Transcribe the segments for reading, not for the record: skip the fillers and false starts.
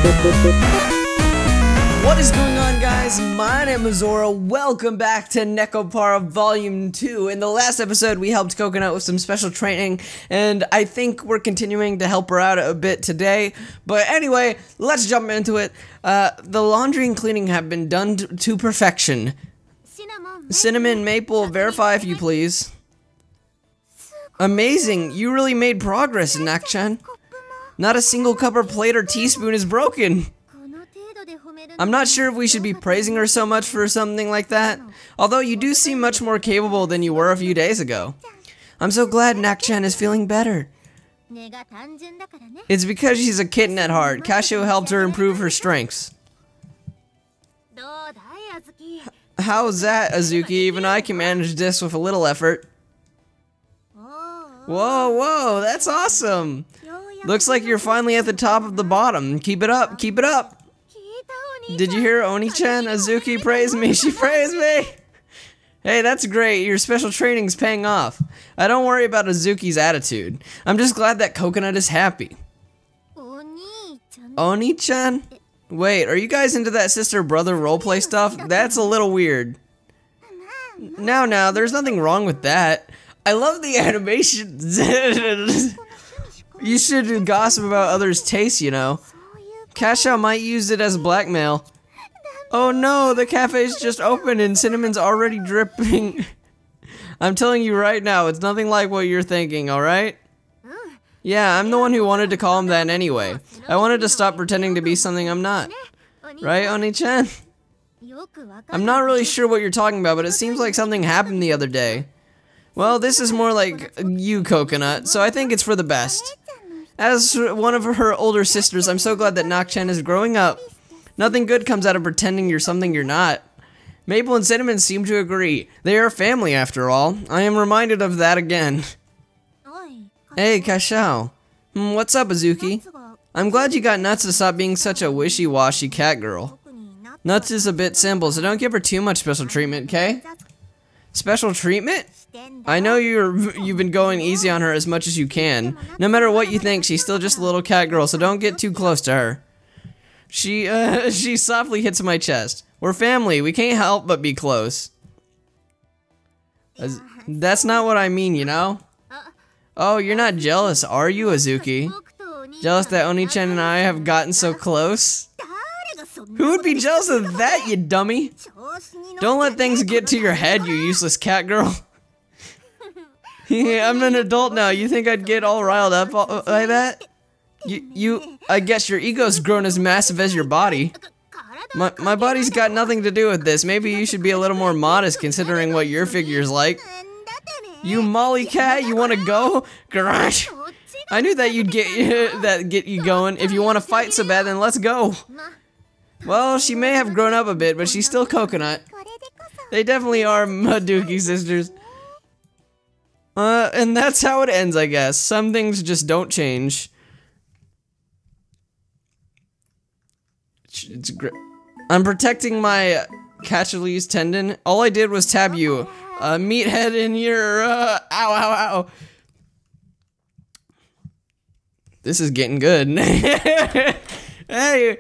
What is going on, guys? My name is Zora. Welcome back to Nekopara Volume 2. In the last episode, we helped Coconut with some special training, and I think we're continuing to help her out a bit today. But anyway, let's jump into it. The laundry and cleaning have been done to perfection. Cinnamon, maple, verify if you please. Amazing! You really made progress, Nak-chan. Not a single cup or plate or teaspoon is broken. I'm not sure if we should be praising her so much for something like that, although you do seem much more capable than you were a few days ago. I'm so glad Nak-chan is feeling better. It's because she's a kitten at heart. Kashou helped her improve her strengths. How's that, Azuki? Even I can manage this with a little effort. Whoa, that's awesome! Looks like you're finally at the top of the bottom. Keep it up, keep it up! Did you hear Oni-chan? Azuki praised me. She praised me! Hey, that's great. Your special training's paying off. I don't worry about Azuki's attitude. I'm just glad that Coconut is happy. Oni-chan? Wait, are you guys into that sister-brother roleplay stuff? That's a little weird. Now, there's nothing wrong with that. I love the animations. You should gossip about others' tastes, you know. Kashou might use it as blackmail. Oh no, the cafe's just open and Cinnamon's already dripping. I'm telling you right now, it's nothing like what you're thinking, alright? Yeah, I'm the one who wanted to call him that anyway. I wanted to stop pretending to be something I'm not. Right, Oni-chan? I'm not really sure what you're talking about, but it seems like something happened the other day. Well, this is more like you, Coconut, so I think it's for the best. As one of her older sisters, I'm so glad that Nak-chan is growing up. Nothing good comes out of pretending you're something you're not. Maple and Cinnamon seem to agree. They are family after all. I am reminded of that again. Hey, Kashou. What's up, Azuki? I'm glad you got Nuts to stop being such a wishy-washy cat girl. Nuts is a bit simple, so don't give her too much special treatment, okay? Special treatment? I know you've been going easy on her as much as you can. No matter what you think, she's still just a little cat girl, so don't get too close to her. She softly hits my chest. We're family, we can't help but be close. That's not what I mean, you know? Oh, you're not jealous, are you, Azuki? Jealous that Oni-chan and I have gotten so close? Who would be jealous of that, you dummy? Don't let things get to your head, you useless cat girl. Yeah, I'm an adult now. You think I'd get all riled up like that? I guess your ego's grown as massive as your body. My body's got nothing to do with this. Maybe you should be a little more modest considering what your figure's like. You molly cat, you wanna go? Gosh. I knew that you'd get you going. If you wanna fight so bad, then let's go. Well, she may have grown up a bit, but she's still Coconut. They definitely are Minaduki sisters. And that's how it ends, I guess. Some things just don't change. It's great. I'm protecting my Achilles tendon. All I did was stab you. Meathead in your, ow. This is getting good. Hey,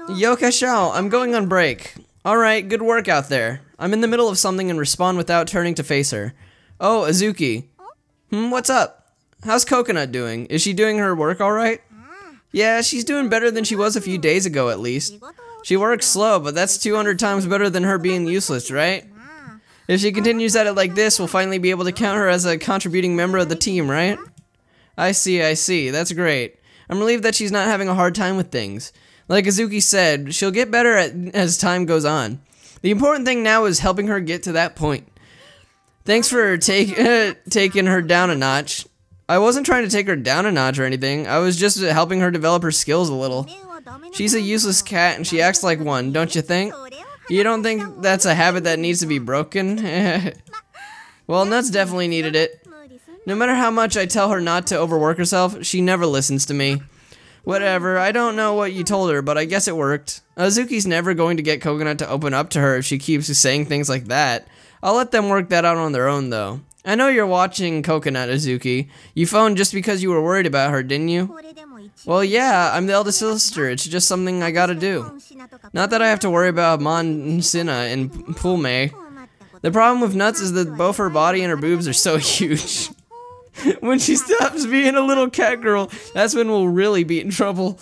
Yo, Kashou, I'm going on break. Alright, good work out there. I'm in the middle of something and respond without turning to face her. Oh, Azuki. What's up? How's Coconut doing? Is she doing her work alright? Yeah, she's doing better than she was a few days ago at least. She works slow, but that's 200 times better than her being useless, right? If she continues at it like this, we'll finally be able to count her as a contributing member of the team, right? I see. That's great. I'm relieved that she's not having a hard time with things. Like Azuki said, she'll get better as time goes on. The important thing now is helping her get to that point. Thanks for taking her down a notch. I wasn't trying to take her down a notch or anything. I was just helping her develop her skills a little. She's a useless cat and she acts like one, don't you think? You don't think that's a habit that needs to be broken? Well, Nuts definitely needed it. No matter how much I tell her not to overwork herself, she never listens to me. Whatever, I don't know what you told her, but I guess it worked. Azuki's never going to get Coconut to open up to her if she keeps saying things like that. I'll let them work that out on their own, though. I know you're watching Coconut, Azuki. You phoned just because you were worried about her, didn't you? Well, yeah, I'm the eldest sister. It's just something I gotta do. Not that I have to worry about Monsina and Pulme. The problem with Nuts is that both her body and her boobs are so huge. When she stops being a little cat girl, that's when we'll really be in trouble.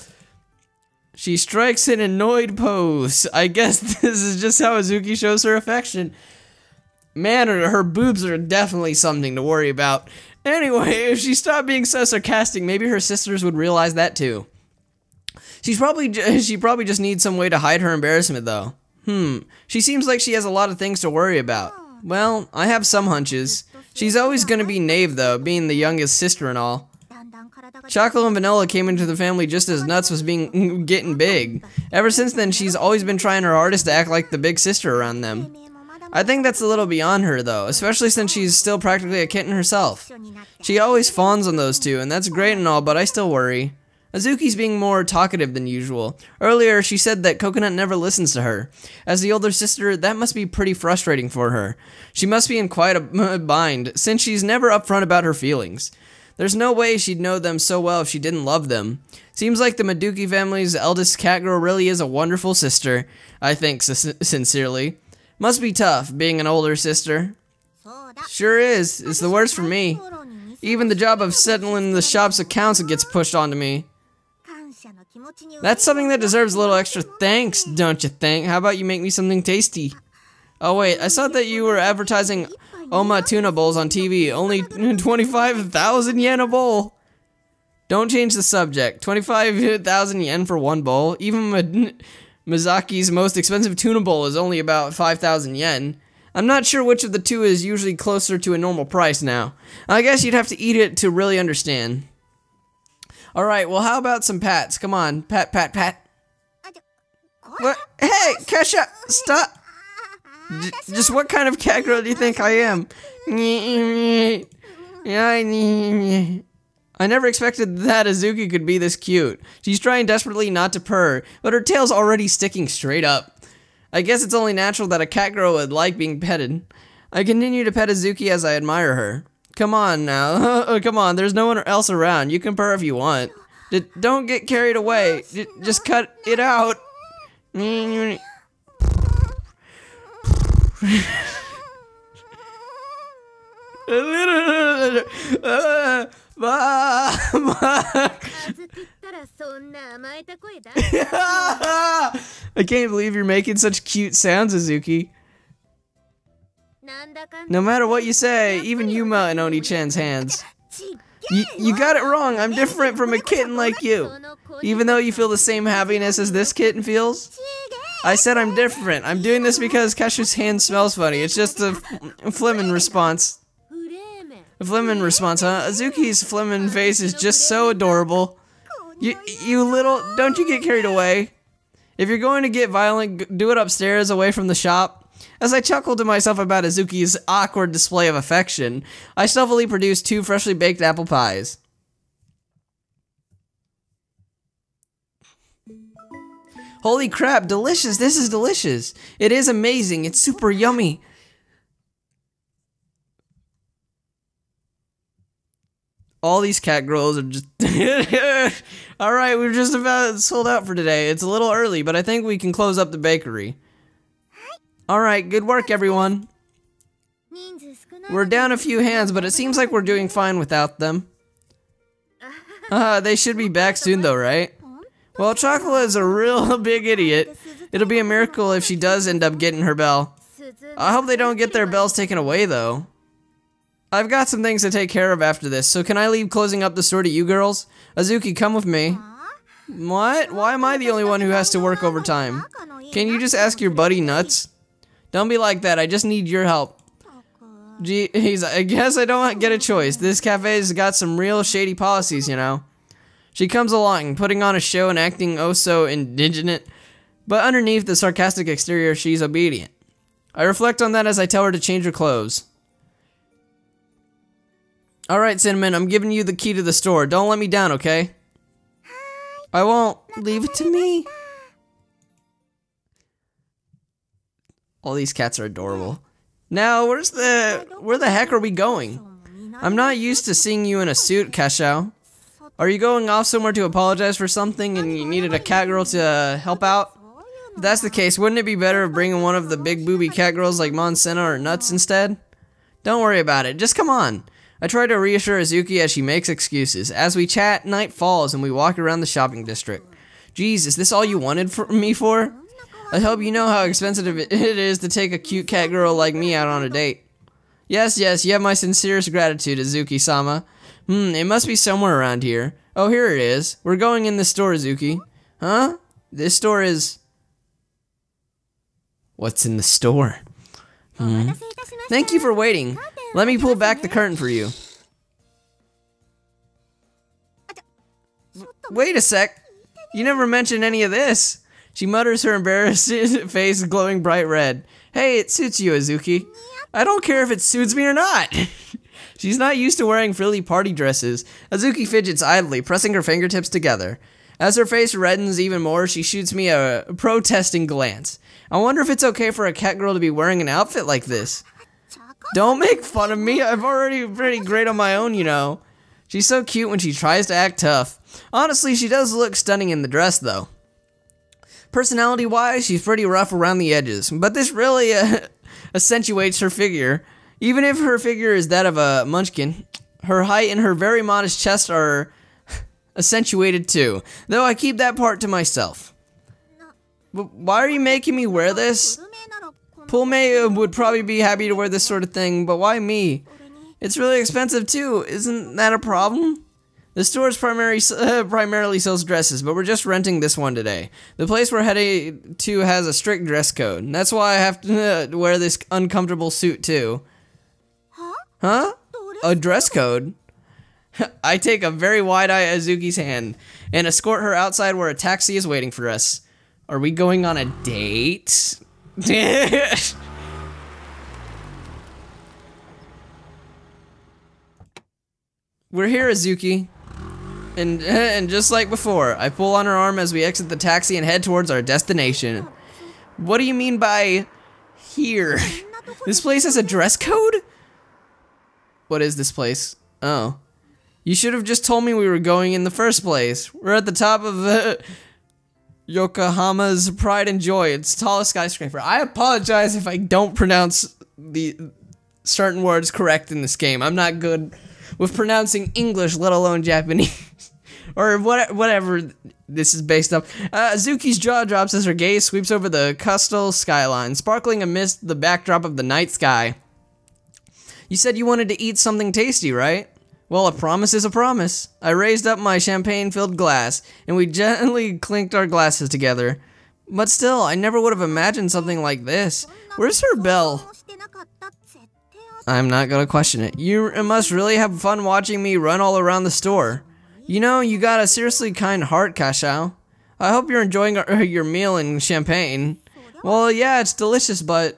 She strikes an annoyed pose. I guess this is just how Azuki shows her affection. Man, her boobs are definitely something to worry about. Anyway, if she stopped being so sarcastic, maybe her sisters would realize that too. She probably just needs some way to hide her embarrassment though. She seems like she has a lot of things to worry about. Well, I have some hunches. She's always gonna be Nave though, being the youngest sister and all. Chocola and Vanilla came into the family just as Nuts was getting big. Ever since then, she's always been trying her hardest to act like the big sister around them. I think that's a little beyond her though, especially since she's still practically a kitten herself. She always fawns on those two, and that's great and all, but I still worry. Azuki's being more talkative than usual. Earlier, she said that Coconut never listens to her. As the older sister, that must be pretty frustrating for her. She must be in quite a bind, since she's never upfront about her feelings. There's no way she'd know them so well if she didn't love them. Seems like the Minaduki family's eldest catgirl really is a wonderful sister, I think sincerely. Must be tough, being an older sister. Sure is. It's the worst for me. Even the job of settling the shop's accounts gets pushed onto me. That's something that deserves a little extra thanks, don't you think? How about you make me something tasty? Oh wait, I saw that you were advertising Oma tuna bowls on TV. Only 25,000 yen a bowl. Don't change the subject. 25,000 yen for one bowl. Even Mizaki's most expensive tuna bowl is only about 5,000 yen. I'm not sure which of the two is usually closer to a normal price now. I guess you'd have to eat it to really understand. Alright, well how about some pats? Come on, pat, pat, pat. What? Hey, Kashou, stop! Just what kind of cat girl do you think I am? I never expected that Azuki could be this cute. She's trying desperately not to purr, but her tail's already sticking straight up. I guess it's only natural that a cat girl would like being petted. I continue to pet Azuki as I admire her. Come on now, come on, there's no one else around. You can purr if you want. Don't get carried away. Just cut it out. I can't believe you're making such cute sounds, Azuki. No matter what you say, even you melt in Oni-chan's hands. You got it wrong. I'm different from a kitten like you. Even though you feel the same happiness as this kitten feels. I said I'm different. I'm doing this because Kashou's hand smells funny. It's just a flemin response. A flemin response, huh? Azuki's flemin face is just so adorable. You little... Don't you get carried away. If you're going to get violent, do it upstairs away from the shop. As I chuckled to myself about Azuki's awkward display of affection, I stealthily produced 2 freshly baked apple pies. Holy crap, delicious! This is delicious! It is amazing, it's super yummy! All these cat girls are just... Alright, we're just about sold out for today. It's a little early, but I think we can close up the bakery. Alright, good work everyone. We're down a few hands, but it seems like we're doing fine without them. They should be back soon though, right? Well, Chocola is a real big idiot. It'll be a miracle if she does end up getting her bell. I hope they don't get their bells taken away though. I've got some things to take care of after this, so can I leave closing up the store to you girls? Azuki, come with me. What? Why am I the only one who has to work overtime? Can you just ask your buddy Nuts? Don't be like that, I just need your help. Geez, I guess I don't get a choice. This cafe's got some real shady policies, you know. She comes along, putting on a show and acting oh so indignant, but underneath the sarcastic exterior, she's obedient. I reflect on that as I tell her to change her clothes. Alright, Cinnamon, I'm giving you the key to the store. Don't let me down, okay? I won't. Leave it to me. All these cats are adorable. Now, where the heck are we going? I'm not used to seeing you in a suit, Kashou. Are you going off somewhere to apologize for something and you needed a catgirl to help out? If that's the case, wouldn't it be better bringing one of the big booby catgirls like Monsena or Nuts instead? Don't worry about it, just come on. I try to reassure Azuki as she makes excuses. As we chat, night falls and we walk around the shopping district. Geez, is this all you wanted me for? I hope you know how expensive it is to take a cute cat girl like me out on a date. Yes, you have my sincerest gratitude, Azuki-sama. It must be somewhere around here. Oh, here it is. We're going in this store, Azuki. Huh? This store is... What's in the store? Thank you for waiting. Let me pull back the curtain for you. Wait a sec. You never mentioned any of this. She mutters, her embarrassed face glowing bright red. Hey, it suits you, Azuki. I don't care if it suits me or not. She's not used to wearing frilly party dresses. Azuki fidgets idly, pressing her fingertips together. As her face reddens even more, she shoots me a protesting glance. I wonder if it's okay for a cat girl to be wearing an outfit like this. Don't make fun of me. I'm already pretty great on my own, you know. She's so cute when she tries to act tough. Honestly, she does look stunning in the dress, though. Personality-wise, she's pretty rough around the edges, but this really accentuates her figure. Even if her figure is that of a munchkin, her height and her very modest chest are accentuated too, though I keep that part to myself. But why are you making me wear this? Pulme would probably be happy to wear this sort of thing, but why me? It's really expensive too, isn't that a problem? The store primarily sells dresses, but we're just renting this one today. The place we're heading to has a strict dress code, and that's why I have to wear this uncomfortable suit too. Huh? A dress code? I take a very wide-eye Azuki's hand and escort her outside where a taxi is waiting for us. Are we going on a date? We're here, Azuki. And just like before, I pull on her arm as we exit the taxi and head towards our destination. What do you mean by here? This place has a dress code? What is this place? Oh. You should have just told me we were going in the first place. We're at the top of Yokohama's Pride and Joy, its tallest skyscraper. I apologize if I don't pronounce the certain words correct in this game. I'm not good with pronouncing English, let alone Japanese. Or whatever this is based off. Azuki's jaw drops as her gaze sweeps over the coastal skyline, sparkling amidst the backdrop of the night sky. You said you wanted to eat something tasty, right? Well, a promise is a promise. I raised up my champagne-filled glass, and we gently clinked our glasses together. But still, I never would have imagined something like this. Where's her bell? I'm not gonna question it. You must really have fun watching me run all around the store. You know, you got a seriously kind heart, Kashou. I hope you're enjoying your meal and champagne. Well, yeah, it's delicious, but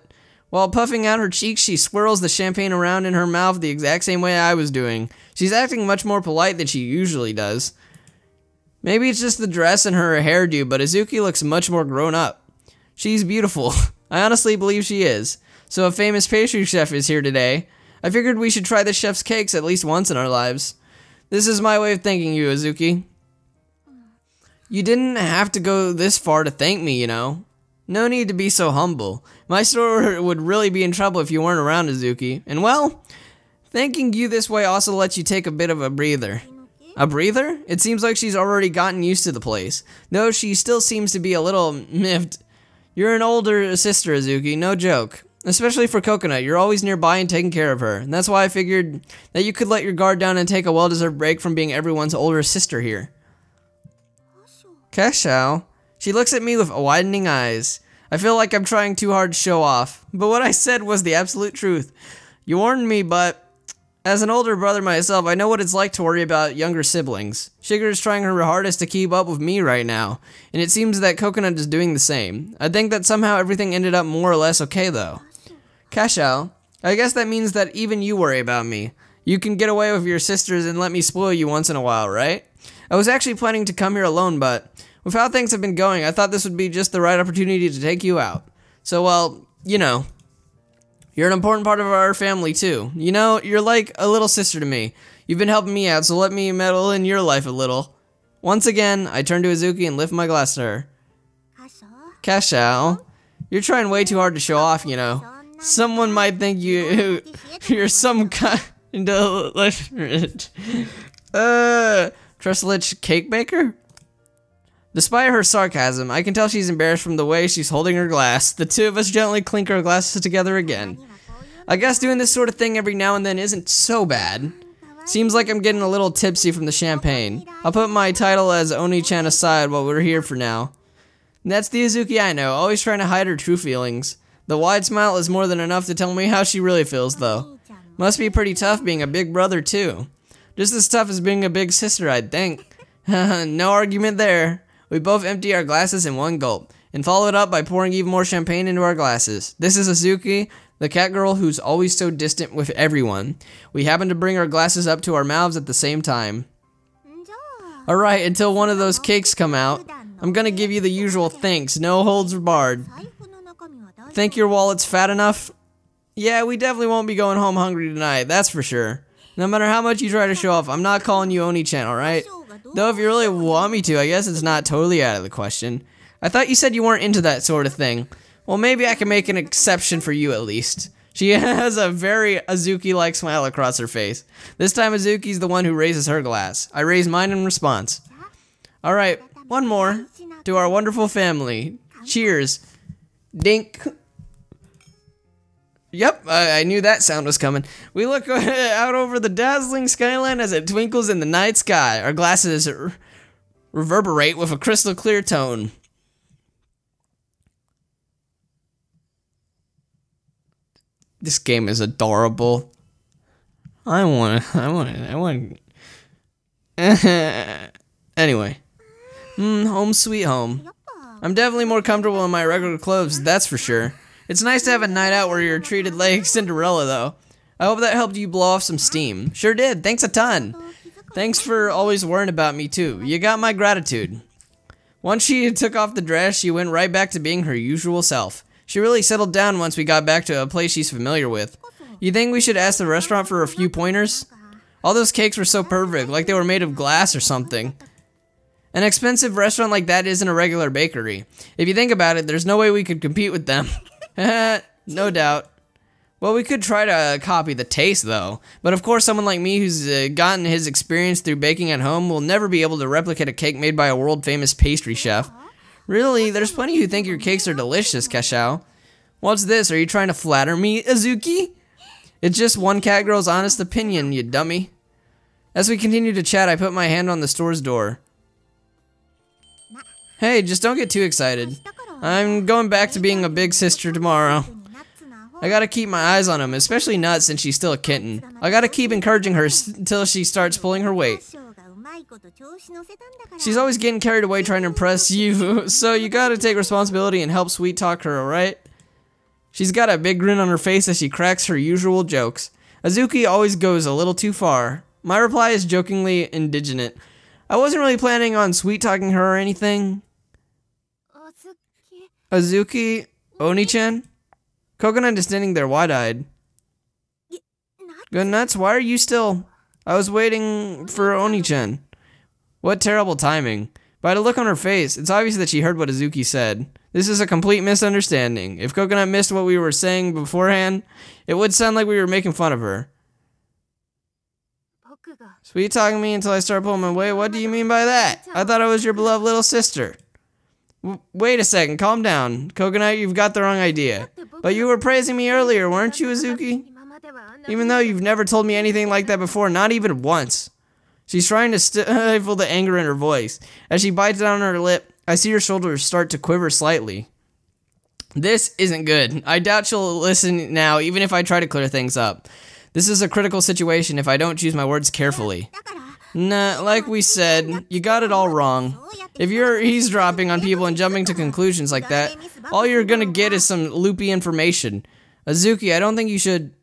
while puffing out her cheeks, she swirls the champagne around in her mouth the exact same way I was doing. She's acting much more polite than she usually does. Maybe it's just the dress and her hairdo, but Azuki looks much more grown up. She's beautiful. I honestly believe she is. So a famous pastry chef is here today. I figured we should try the chef's cakes at least once in our lives. This is my way of thanking you, Azuki. You didn't have to go this far to thank me, you know. No need to be so humble. My store would really be in trouble if you weren't around, Azuki. And well, thanking you this way also lets you take a bit of a breather. A breather? It seems like she's already gotten used to the place. Though she still seems to be a little miffed. You're an older sister, Azuki, no joke. Especially for Coconut, you're always nearby and taking care of her. And that's why I figured that you could let your guard down and take a well-deserved break from being everyone's older sister here. Kashou. She looks at me with widening eyes. I feel like I'm trying too hard to show off. But what I said was the absolute truth. You warned me, but as an older brother myself, I know what it's like to worry about younger siblings. Shigure is trying her hardest to keep up with me right now, and it seems that Coconut is doing the same. I think that somehow everything ended up more or less okay though. Kashou, I guess that means that even you worry about me. You can get away with your sisters and let me spoil you once in a while, right? I was actually planning to come here alone, but with how things have been going, I thought this would be just the right opportunity to take you out. So, well, you know, you're an important part of our family too. You know, you're like a little sister to me. You've been helping me out, so let me meddle in your life a little. Once again, I turn to Azuki and lift my glass to her. Kashou, you're trying way too hard to show off, you know. Someone might think you're some kind of Trustlich cake baker? Despite her sarcasm, I can tell she's embarrassed from the way she's holding her glass. The two of us gently clink our glasses together again. I guess doing this sort of thing every now and then isn't so bad. Seems like I'm getting a little tipsy from the champagne. I'll put my title as Oni-chan aside while we're here for now. That's the Azuki I know, always trying to hide her true feelings. The wide smile is more than enough to tell me how she really feels, though. Must be pretty tough being a big brother, too. Just as tough as being a big sister, I'd think. No argument there. We both empty our glasses in one gulp, and follow it up by pouring even more champagne into our glasses. This is Azuki, the cat girl who's always so distant with everyone. We happen to bring our glasses up to our mouths at the same time. Alright, until one of those cakes come out, I'm gonna give you the usual thanks, no holds barred. Think your wallet's fat enough? Yeah, we definitely won't be going home hungry tonight, that's for sure. No matter how much you try to show off, I'm not calling you Oni-chan, alright? Though if you really want me to, I guess it's not totally out of the question. I thought you said you weren't into that sort of thing. Well, maybe I can make an exception for you at least. She has a very Azuki-like smile across her face. This time Azuki's the one who raises her glass. I raise mine in response. Alright, one more. To our wonderful family. Cheers. Dink. Yep, I knew that sound was coming. We look out over the dazzling skyline as it twinkles in the night sky. Our glasses reverberate with a crystal clear tone. This game is adorable. I want. Anyway. Home sweet home. I'm definitely more comfortable in my regular clothes, that's for sure. It's nice to have a night out where you're treated like Cinderella, though. I hope that helped you blow off some steam. Sure did, thanks a ton. Thanks for always worrying about me, too. You got my gratitude. Once she took off the dress, she went right back to being her usual self. She really settled down once we got back to a place she's familiar with. You think we should ask the restaurant for a few pointers? All those cakes were so perfect, like they were made of glass or something. An expensive restaurant like that isn't a regular bakery. If you think about it, there's no way we could compete with them. No doubt. Well, we could try to copy the taste, though. But of course, someone like me who's gotten his experience through baking at home will never be able to replicate a cake made by a world-famous pastry chef. Really, there's plenty who think your cakes are delicious, Kashou. What's this? Are you trying to flatter me, Azuki? It's just one cat girl's honest opinion, you dummy. As we continue to chat, I put my hand on the store's door. Hey, just don't get too excited. I'm going back to being a big sister tomorrow. I gotta keep my eyes on him, especially Nuts since she's still a kitten. I gotta keep encouraging her until she starts pulling her weight. She's always getting carried away trying to impress you, so you gotta take responsibility and help sweet talk her, alright? She's got a big grin on her face as she cracks her usual jokes. Azuki always goes a little too far. My reply is jokingly indignant. I wasn't really planning on sweet talking her or anything. Azuki, Oni-chan? Coconut is standing there wide-eyed. Good Nuts, why are you still? I was waiting for Oni-chan. What terrible timing. By the look on her face, it's obvious that she heard what Azuki said. This is a complete misunderstanding. If Coconut missed what we were saying beforehand, it would sound like we were making fun of her. Sweet talking me until I start pulling my weight? What do you mean by that? I thought I was your beloved little sister. Wait a second, calm down. Coconut, you've got the wrong idea. But you were praising me earlier, weren't you, Azuki? Even though you've never told me anything like that before, not even once. She's trying to stifle the anger in her voice. As she bites down on her lip, I see her shoulders start to quiver slightly. This isn't good. I doubt she'll listen now, even if I try to clear things up. This is a critical situation if I don't choose my words carefully. Nah, like we said, you got it all wrong. If you're eavesdropping on people and jumping to conclusions like that, all you're gonna get is some loopy information. Azuki, I don't think you should...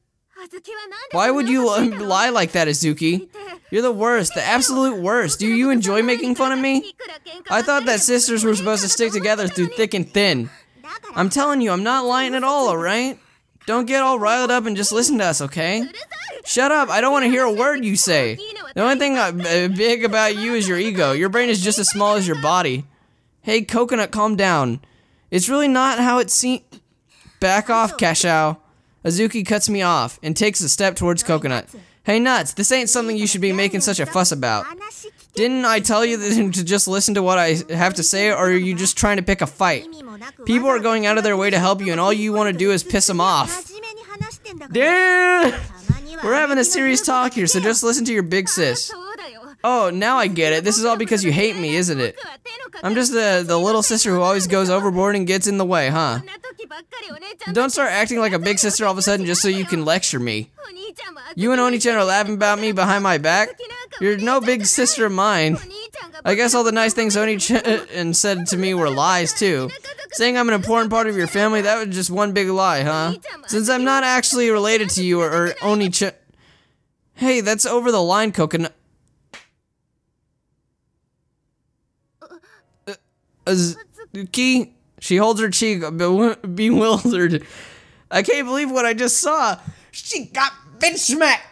Why would you lie like that, Azuki? You're the worst, the absolute worst. Do you enjoy making fun of me? I thought that sisters were supposed to stick together through thick and thin. I'm telling you, I'm not lying at all, alright? Don't get all riled up and just listen to us, okay? Shut up, I don't want to hear a word you say. The only thing big about you is your ego. Your brain is just as small as your body. Hey, Coconut, calm down. It's really not how it seems. Back off, Kashou. Azuki cuts me off and takes a step towards Coconut. Hey, Nuts, this ain't something you should be making such a fuss about. Didn't I tell you to just listen to what I have to say, or are you just trying to pick a fight? People are going out of their way to help you, and all you want to do is piss them off. Damn! We're having a serious talk here, so just listen to your big sis. Oh, now I get it. This is all because you hate me, isn't it? I'm just the little sister who always goes overboard and gets in the way, huh? Don't start acting like a big sister all of a sudden just so you can lecture me. You and Oni-chan are laughing about me behind my back? You're no big sister of mine. I guess all the nice things Oni-chan said to me were lies, too. Saying I'm an important part of your family, that was just one big lie, huh? Since I'm not actually related to you or Oni-chan... Hey, that's over the line, Coconut. Azuki? She holds her cheek, bewildered. I can't believe what I just saw. She got bitch smacked.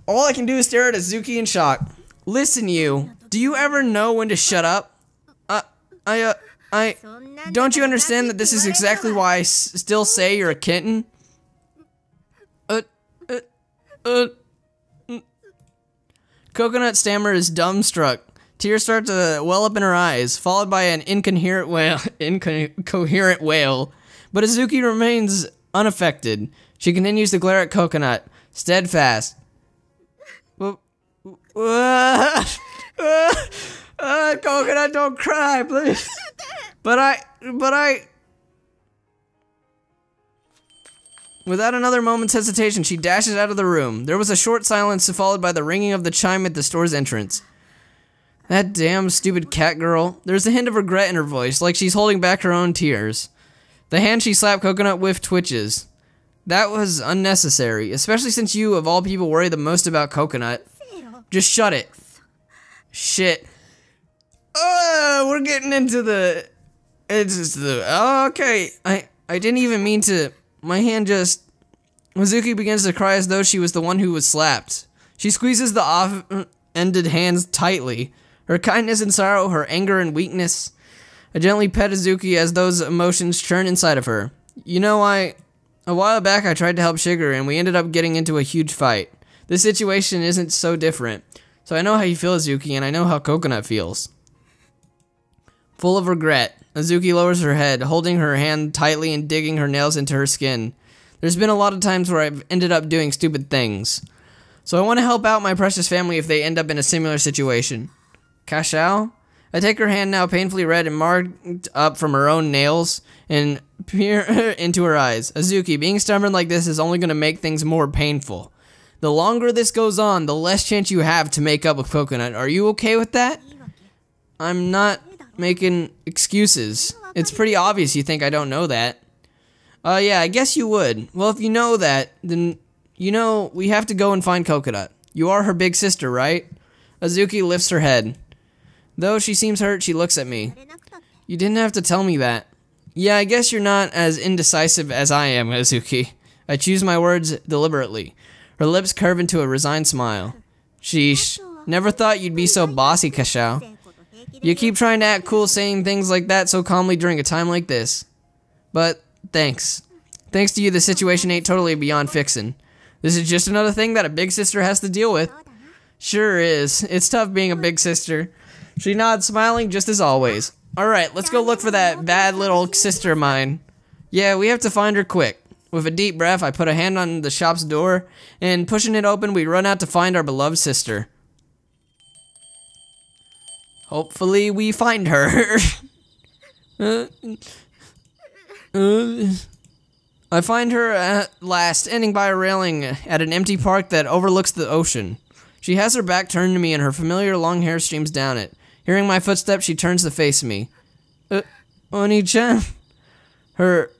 All I can do is stare at Azuki in shock. Listen, you. Do you ever know when to shut up? Don't you understand that this is exactly why I still say you're a kitten? Coconut stammer is dumbstruck. Tears start to well up in her eyes, followed by an incoherent wail. But Azuki remains unaffected. She continues to glare at Coconut, steadfast. Coconut, don't cry, please. But I... Without another moment's hesitation, she dashes out of the room. There was a short silence followed by the ringing of the chime at the store's entrance. That damn stupid cat girl. There's a hint of regret in her voice, like she's holding back her own tears. The hand she slapped Coconut with twitches. That was unnecessary, especially since you, of all people, worry the most about Coconut. Just shut it. Shit. We're getting into the... It's just the... Oh, okay. I didn't even mean to... My hand just... Azuki begins to cry as though she was the one who was slapped. She squeezes the off-ended hands tightly. Her kindness and sorrow, her anger and weakness. I gently pet Azuki as those emotions churn inside of her. You know, a while back I tried to help Shigure and we ended up getting into a huge fight. This situation isn't so different. So I know how you feel, Azuki, and I know how Coconut feels. Full of regret, Azuki lowers her head, holding her hand tightly and digging her nails into her skin. There's been a lot of times where I've ended up doing stupid things. So I want to help out my precious family if they end up in a similar situation. Kashou? I take her hand now painfully red and marked up from her own nails and peer into her eyes. Azuki, being stubborn like this is only going to make things more painful. The longer this goes on, the less chance you have to make up with Coconut. Are you okay with that? I'm not making excuses. It's pretty obvious you think I don't know that. Yeah, I guess you would. Well, if you know that, then you know we have to go and find Coconut. You are her big sister, right? Azuki lifts her head. Though she seems hurt, she looks at me. You didn't have to tell me that. Yeah, I guess you're not as indecisive as I am, Azuki. I choose my words deliberately. Her lips curve into a resigned smile. Sheesh. Never thought you'd be so bossy, Kashou. You keep trying to act cool saying things like that so calmly during a time like this. But, thanks. Thanks to you, the situation ain't totally beyond fixing. This is just another thing that a big sister has to deal with. Sure is. It's tough being a big sister. She nods, smiling just as always. Alright, let's go look for that bad little sister of mine. Yeah, we have to find her quick. With a deep breath, I put a hand on the shop's door, and pushing it open, we run out to find our beloved sister. Hopefully we find her. I find her at last, standing by a railing at an empty park that overlooks the ocean. She has her back turned to me and her familiar long hair streams down it. Hearing my footsteps, she turns to face me. Oni-chan? Her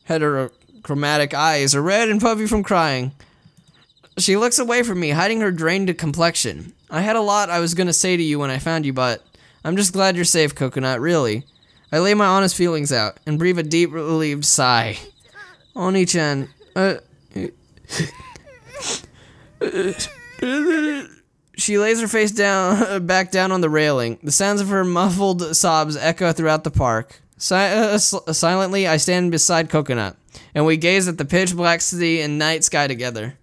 heterochromatic eyes are red and puffy from crying. She looks away from me, hiding her drained complexion. I had a lot I was gonna say to you when I found you, but I'm just glad you're safe, Coconut, really. I lay my honest feelings out and breathe a deep, relieved sigh. Oni-chan, She lays her face down, back down on the railing. The sounds of her muffled sobs echo throughout the park. Silently, I stand beside Coconut, and we gaze at the pitch black sea and night sky together.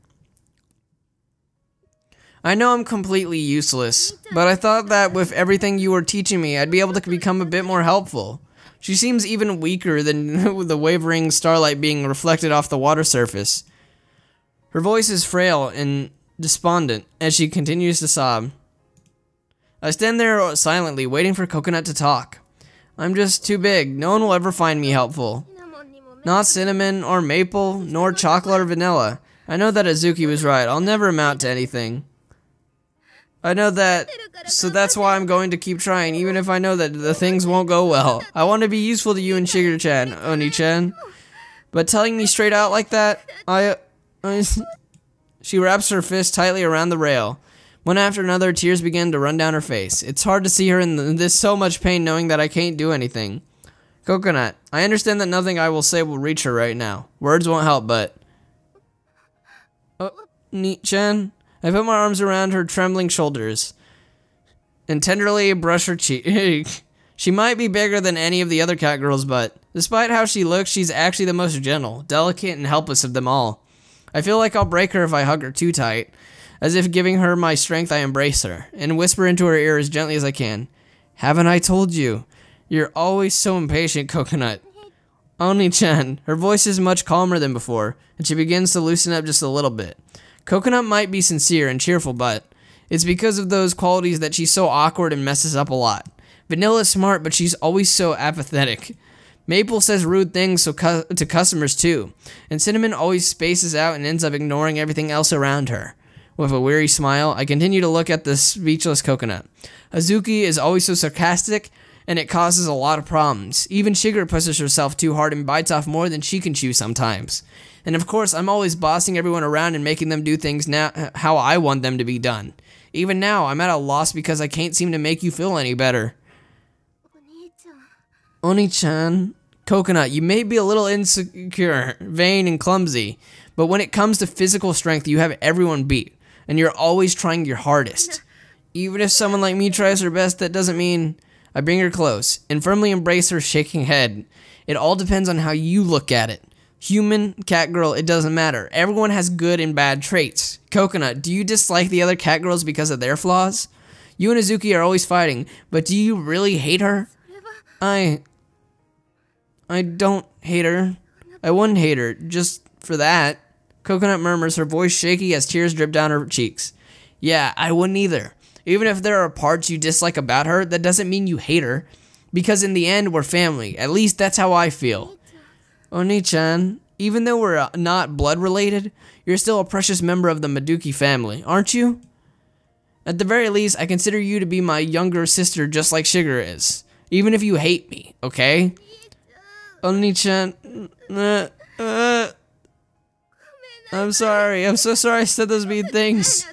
I know I'm completely useless, but I thought that with everything you were teaching me, I'd be able to become a bit more helpful. She seems even weaker than the wavering starlight being reflected off the water surface. Her voice is frail and despondent as she continues to sob. I stand there silently, waiting for Coconut to talk. I'm just too big. No one will ever find me helpful. Not cinnamon or maple, nor chocolate or vanilla. I know that Azuki was right. I'll never amount to anything. I know that, so that's why I'm going to keep trying, even if I know that the things won't go well. I want to be useful to you and Shigure-chan, Oni-chan. But telling me straight out like that, She wraps her fist tightly around the rail. One after another, tears begin to run down her face. It's hard to see her in this so much pain knowing that I can't do anything. Coconut, I understand that nothing I will say will reach her right now. Words won't help, but... Ni-chan? I put my arms around her trembling shoulders and tenderly brush her cheek. She might be bigger than any of the other catgirls, but despite how she looks, she's actually the most gentle, delicate, and helpless of them all. I feel like I'll break her if I hug her too tight. As if giving her my strength, I embrace her and whisper into her ear as gently as I can. Haven't I told you? You're always so impatient, Coconut. Oni-chan. Her voice is much calmer than before, and she begins to loosen up just a little bit. Coconut might be sincere and cheerful, but it's because of those qualities that she's so awkward and messes up a lot. Vanilla's smart, but she's always so apathetic. Maple says rude things to customers too, and Cinnamon always spaces out and ends up ignoring everything else around her. With a weary smile, I continue to look at the speechless Coconut. Azuki is always so sarcastic, and it causes a lot of problems. Even Shigure pushes herself too hard and bites off more than she can chew sometimes. And of course, I'm always bossing everyone around and making them do things now how I want them to be done. Even now, I'm at a loss because I can't seem to make you feel any better. Oni-chan. Coconut, you may be a little insecure, vain, and clumsy, but when it comes to physical strength, you have everyone beat, and you're always trying your hardest. Even if someone like me tries her best, that doesn't mean... I bring her close, and firmly embrace her shaking head. It all depends on how you look at it. Human, catgirl, it doesn't matter. Everyone has good and bad traits. Coconut, do you dislike the other catgirls because of their flaws? You and Azuki are always fighting, but do you really hate her? I don't hate her. I wouldn't hate her, just for that. Coconut murmurs, her voice shaky as tears drip down her cheeks. Yeah, I wouldn't either. Even if there are parts you dislike about her, that doesn't mean you hate her. Because in the end, we're family. At least that's how I feel. Oni-chan, even though we're not blood related, you're still a precious member of the Minaduki family, aren't you? At the very least, I consider you to be my younger sister just like Shigure is. Even if you hate me, okay? Oni-chan, I'm sorry. I'm so sorry I said those mean things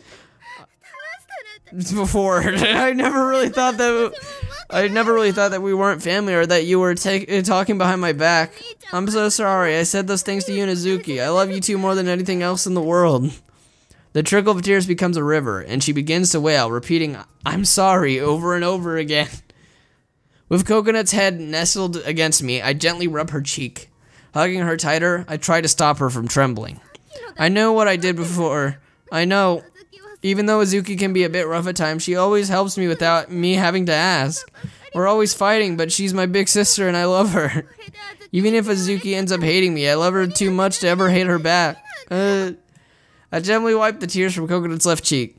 before. I never really thought that we weren't family or that you were talking behind my back. I'm so sorry. I said those things to you and Azuki. I love you two more than anything else in the world. The trickle of tears becomes a river, and she begins to wail, repeating, I'm sorry, over and over again. With Coconut's head nestled against me, I gently rub her cheek. Hugging her tighter, I try to stop her from trembling. I know what I did before. I know. Even though Azuki can be a bit rough at times, she always helps me without me having to ask. We're always fighting, but she's my big sister and I love her. Even if Azuki ends up hating me, I love her too much to ever hate her back. I gently wipe the tears from Coconut's left cheek.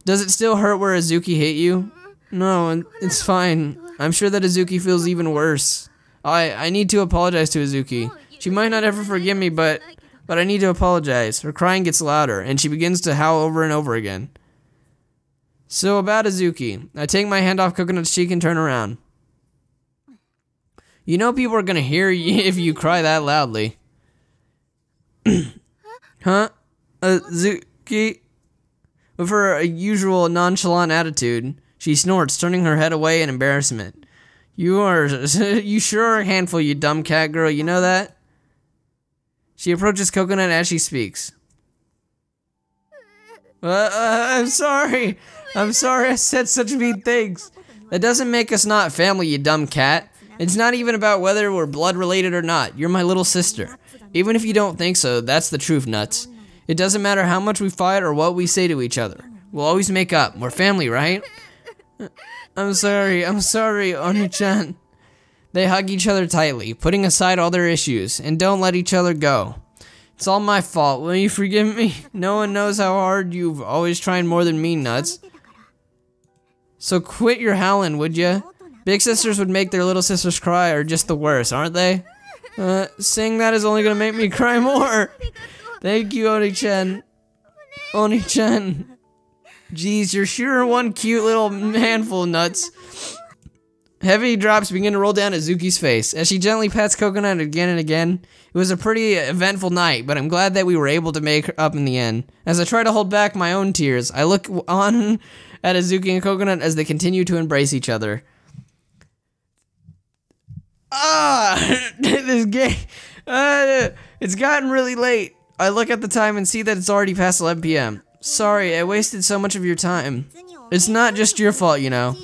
Does it still hurt where Azuki hate you? No, it's fine. I'm sure that Azuki feels even worse. I need to apologize to Azuki. She might not ever forgive me, but I need to apologize. Her crying gets louder, and she begins to howl over and over again. So about Azuki, I take my hand off Coconut's cheek and turn around. You know people are gonna hear you if you cry that loudly. Huh? Azuki? With her usual nonchalant attitude, she snorts, turning her head away in embarrassment. You sure are a handful, you dumb cat girl, you know that? She approaches Coconut as she speaks. I'm sorry. I'm sorry I said such mean things. That doesn't make us not family, you dumb cat. It's not even about whether we're blood related or not. You're my little sister. Even if you don't think so, that's the truth, nuts. It doesn't matter how much we fight or what we say to each other. We'll always make up. We're family, right? I'm sorry, Oni-chan. They hug each other tightly, putting aside all their issues, and don't let each other go. It's all my fault. Will you forgive me? No one knows how hard you've always tried more than me, nuts. So quit your howling, would ya? Big sisters would make their little sisters cry, or just the worst, aren't they? Saying that is only gonna make me cry more. Thank you, Oni-chan. Oni-chan. Jeez, you're sure one cute little handful, nuts. Heavy drops begin to roll down Azuki's face as she gently pats Coconut again and again. It was a pretty eventful night, but I'm glad that we were able to make up in the end. As I try to hold back my own tears, I look on at Azuki and Coconut as they continue to embrace each other. This game. It's gotten really late. I look at the time and see that it's already past 11 p.m. Sorry, I wasted so much of your time. It's not just your fault, you know.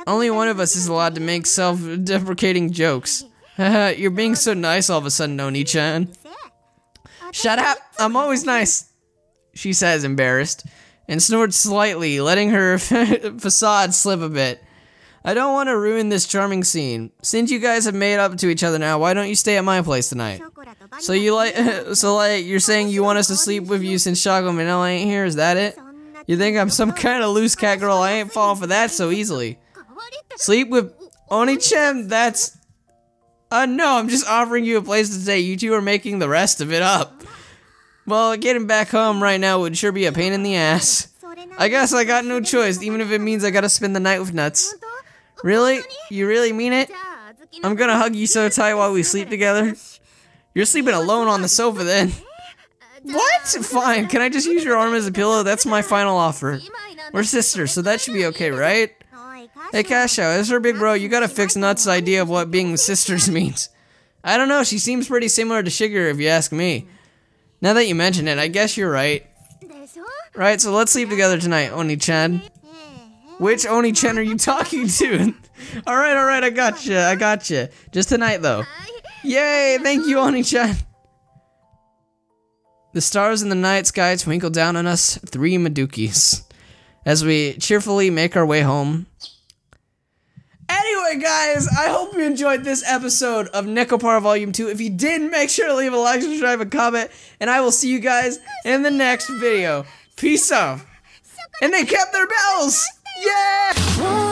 Only one of us is allowed to make self-deprecating jokes. Haha, you're being so nice all of a sudden, Oni-chan. Shut up! I'm always nice, she says, embarrassed, and snorts slightly, letting her facade slip a bit. I don't want to ruin this charming scene. Since you guys have made up to each other now, why don't you stay at my place tonight? So you're saying you want us to sleep with you since Chocola and Vanilla ain't here, is that it? You think I'm some kind of loose cat girl? I ain't falling for that so easily. Sleep with Oni-chan? That's... no, I'm just offering you a place to stay. You two are making the rest of it up. Well, getting back home right now would sure be a pain in the ass. I guess I got no choice, even if it means I gotta spend the night with nuts. Really? You really mean it? I'm gonna hug you so tight while we sleep together. You're sleeping alone on the sofa then. What? Fine, can I just use your arm as a pillow? That's my final offer. We're sisters, so that should be okay, right? Hey Kashou, as her big bro, you gotta fix Nuts' idea of what being sisters means. I don't know, she seems pretty similar to Shigure if you ask me. Now that you mention it, I guess you're right. Right, so let's sleep together tonight, Oni-chan. Which Oni-chan are you talking to? Alright, I gotcha. Just tonight though. Yay, thank you, Oni-chan. The stars in the night sky twinkle down on us, 3 Madukis, as we cheerfully make our way home. Anyway, guys, I hope you enjoyed this episode of Nekopara Volume 2. If you did, make sure to leave a like, subscribe, and comment, and I will see you guys in the next video. Peace out. And they kept their bells! Yeah!